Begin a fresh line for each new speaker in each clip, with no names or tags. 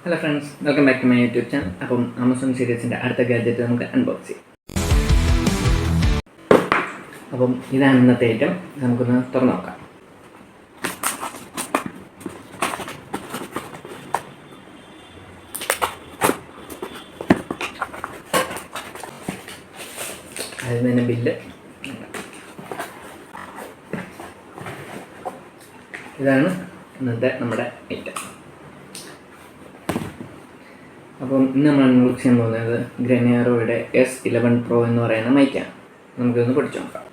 Hello friends, welcome back to my YouTube channel. അപ്പം Amazon സീരീസിൻ്റെ അടുത്ത ഗാഡ്ജറ്റ് നമുക്ക് അൺബോക്സ് ചെയ്യാം. അപ്പം ഇതാണ് ഇന്നത്തെ ഐറ്റം. നമുക്കൊന്ന് തുറന്നു നോക്കാം. അതിൽ തന്നെ ബില്ല്. ഇതാണ് ഇന്നത്തെ നമ്മുടെ ഐറ്റം. അപ്പം ഇന്ന് നമ്മൾ അൺബോക്സ് ചെയ്യാൻ പോകുന്നത് ഗ്രനേറോയുടെ S11 Pro എന്ന് പറയുന്ന മൈക്കാണ്. നമുക്കിതൊന്ന് പഠിച്ചു നോക്കാം.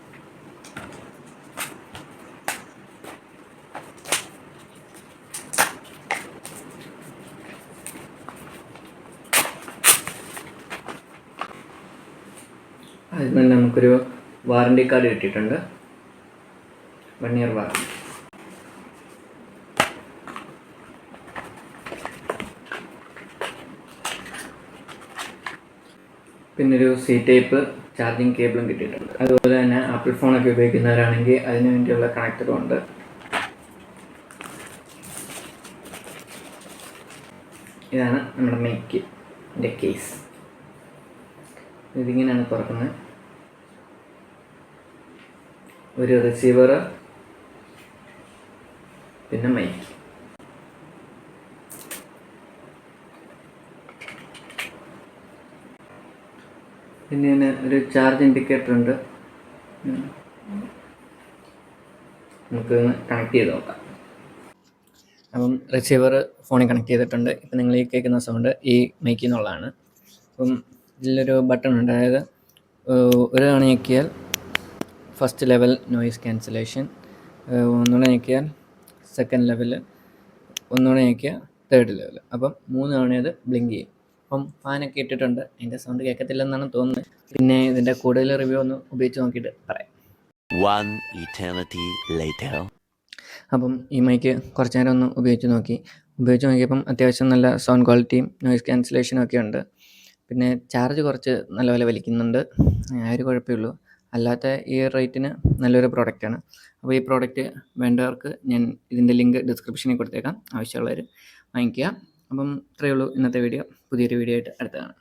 അതിൽ തന്നെ നമുക്കൊരു വാറണ്ടി കാർഡ് കിട്ടിയിട്ടുണ്ട്, 1 year വാറണ്ടി. പിന്നൊരു സി ടൈപ്പ് ചാർജിങ് കേബിളും കിട്ടിയിട്ടുണ്ട്. അതുപോലെ തന്നെ ആപ്പിൾ ഫോണൊക്കെ ഉപയോഗിക്കുന്നവരാണെങ്കിൽ അതിന് വേണ്ടിയുള്ള കണക്ടറും ഉണ്ട്. ഇതാണ് നമ്മുടെ മൈക്കിൻ്റെ കേസ്. ഇതിങ്ങനെയാണ് തുറക്കുന്നത്. ഒരു റിസീവർ, പിന്നെ മൈക്ക്. പിന്നെ ഒരു ചാർജ് ഇൻഡിക്കേറ്റർ ഉണ്ട്. നമുക്ക് കണക്ട് ചെയ്ത് നോക്കാം. അപ്പം റിസീവർ ഫോണിൽ കണക്ട് ചെയ്തിട്ടുണ്ട്. ഇപ്പം നിങ്ങൾ ഈ കേൾക്കുന്ന സൗണ്ട് ഈ മൈക്കിൽ നിന്നുള്ളതാണ്. അപ്പം ഇതിലൊരു ബട്ടൺ ഉണ്ട്. അതായത് ഒരു തവണ ഞെക്കിയാൽ ഫസ്റ്റ് ലെവൽ നോയിസ് ക്യാൻസലേഷൻ, ഒന്നുകൂടെ ഞെക്കിയാൽ സെക്കൻഡ് ലെവൽ, ഒന്നുകൂടെ ഞെക്കിയാൽ തേർഡ് ലെവൽ. അപ്പം 3 തവണ അത് ബ്ലിങ്ക് ചെയ്യും. അപ്പം ഫാനൊക്കെ ഇട്ടിട്ടുണ്ട്. അതിൻ്റെ സൗണ്ട് കേൾക്കത്തില്ലെന്നാണ് തോന്നുന്നത്. പിന്നെ ഇതിൻ്റെ കൂടുതൽ റിവ്യൂ ഒന്ന് ഉപയോഗിച്ച് നോക്കിയിട്ട് പറയാം. അപ്പം ഈ മൈക്ക് കുറച്ച് നേരം ഒന്ന് ഉപയോഗിച്ച് നോക്കിയപ്പം അത്യാവശ്യം നല്ല സൗണ്ട് ക്വാളിറ്റിയും നോയിസ് ക്യാൻസലേഷനും ഒക്കെ ഉണ്ട്. പിന്നെ ചാർജ് കുറച്ച് നല്ലപോലെ വലിക്കുന്നുണ്ട്. ആ ഒരു കുഴപ്പമേ ഉള്ളൂ. അല്ലാത്ത ഈ റേറ്റിന് നല്ലൊരു പ്രോഡക്റ്റാണ്. അപ്പോൾ ഈ പ്രോഡക്റ്റ് വേണ്ടവർക്ക് ഞാൻ ഇതിൻ്റെ ലിങ്ക് ഡിസ്ക്രിപ്ഷനിൽ കൊടുത്തേക്കാം. ആവശ്യമുള്ളവർ വാങ്ങിക്കുക. അപ്പം ഇത്രയേ ഉള്ളൂ ഇന്നത്തെ വീഡിയോ. പുതിയൊരു വീഡിയോ ആയിട്ട് അടുത്ത കാണാം.